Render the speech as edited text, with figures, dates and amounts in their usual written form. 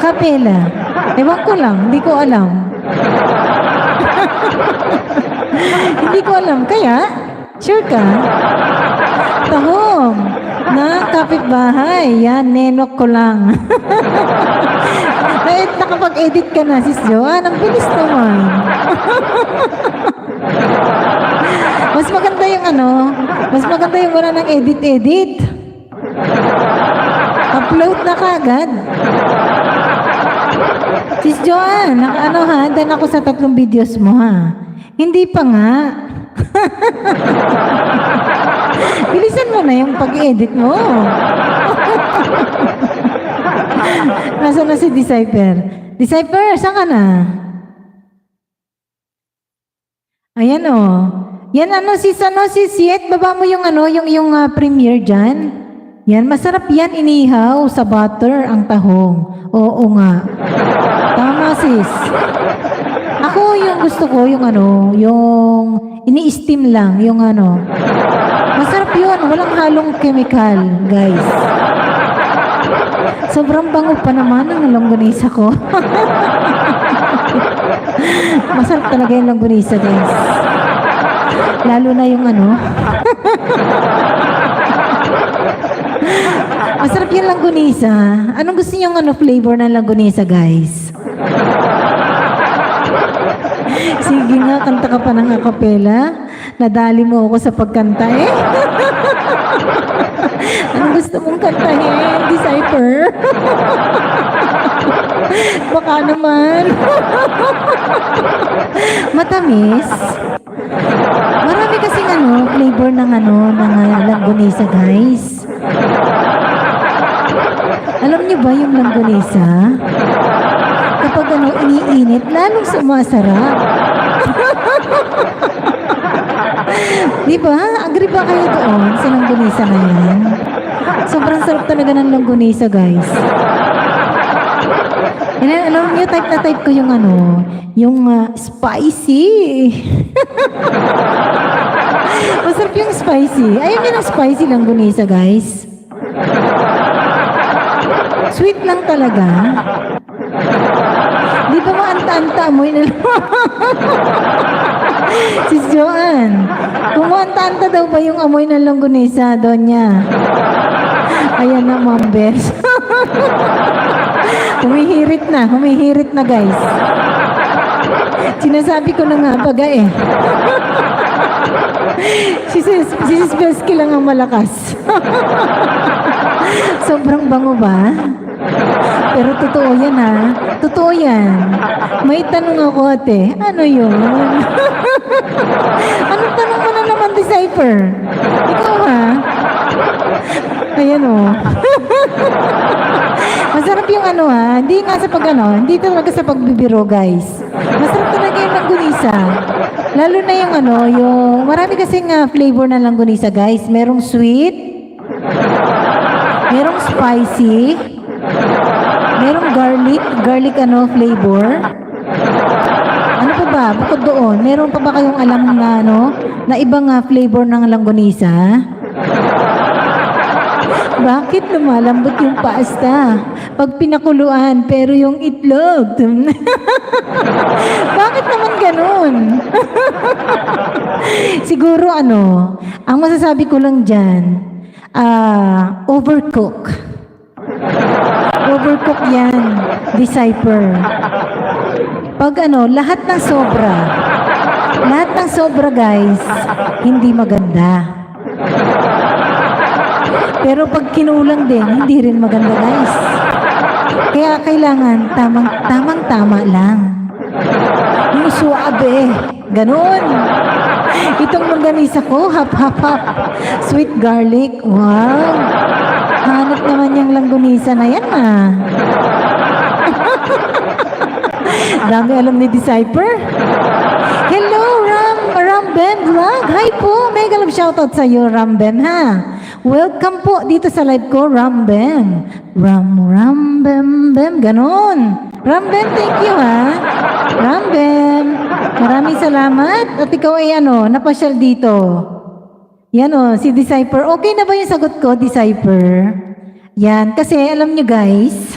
Acapella. Ewan ko lang, hindi ko alam. Hindi ko alam. Kaya? Sure ka? Tahong na kapitbahay. Yan, nenok ko lang. Eh, nakapag-edit ka na, sis Joanne. Ang bilis naman. Mas maganda yung ano, mas maganda yung wala ng edit-edit. Upload na kagad. Sis Joanne, ano ha, dan ako sa 3 videos mo ha. Hindi pa nga. Bilisan mo na yung pag-edit mo. Nasaan na si Decipher? Decipher, saan ka na? Ayan o. Yan sis Yet, baba mo yung premiere dyan. Yan, masarap yan inihaw sa butter ang tahong. Oo nga. Tama sis. Ako yung gusto ko yung ini-steam lang, Masarap yun, walang halong chemical, guys. Sobrang bango pa naman ang longganisa ko. Masarap talaga yung longganisa, guys. Lalo na yung Masarap yung longganisa. Anong gusto niyo flavor ng longganisa, guys? Sige nga, kanta ka pa ng acapella. Nadali mo ako sa pagkanta eh. Anong gusto mong kantahin, Decipher? Baka naman. Matamis. Marami kasing flavor ng longganisa, guys. Alam niyo ba yung longganisa? Kapag iniinit, lalong sumasarap. Di ba? Agree ba kayo doon sa longganisa na yan? Sobrang sarap talaga ng longganisa, guys. And alam niyo, type na type ko yung spicy. Masarap yung spicy. Ayaw niyo ng spicy longganisa, guys. Sweet lang talaga. Di ba maanta-anta amoy na Sis Joanne, kumanta-anta daw ba yung amoy ng longganisa doon niya? Ayan na, Ma'am Bess. Humihirit na, guys. Sinasabi ko na nga, baga eh. Si Sis Bessky lang ang malakas. Sobrang bango ba? Pero totoo yan ha. Totoo yan. May tanong ako ate. Ano yun? Anong tanong mo na naman, Decipher? Ikaw ha? Ayan o. Masarap yung hindi nga sa hindi talaga sa pagbibiro, guys. Masarap talaga yung longganisa. Lalo na yung marami kasing flavor ng longganisa, guys. Merong sweet, merong spicy, merong garlic flavor. Ano pa ba? Bukod doon, meron pa ba kayong alam na ibang flavor ng longganisa? Bakit lumalambot yung pasta pag pinakuluan pero yung itlog? Bakit naman ganun? Siguro ang masasabi ko lang dyan, overcook. Overcook yan, Decipher. Pag lahat ng sobra, guys, hindi maganda. Pero pag kinulang din, hindi rin maganda, guys. Kaya kailangan tamang-tama lang. Yung suabe, ganun. Itong longganisa ko, hap. Sweet garlic, wow. Hanap naman yung longganisa na yan, Dami alam ni Decipher. Hello, Rambem Vlog. Hi po, mega love shoutout sa iyo, Rambem, ha. Welcome po dito sa live ko, Rambem. Rambem, ganon. Rambem, thank you, ha. Rambem, maraming salamat. At ikaw ay napasyal dito. Yan si Decipher. Okay na ba yung sagot ko, Decipher? Yan, kasi alam nyo guys,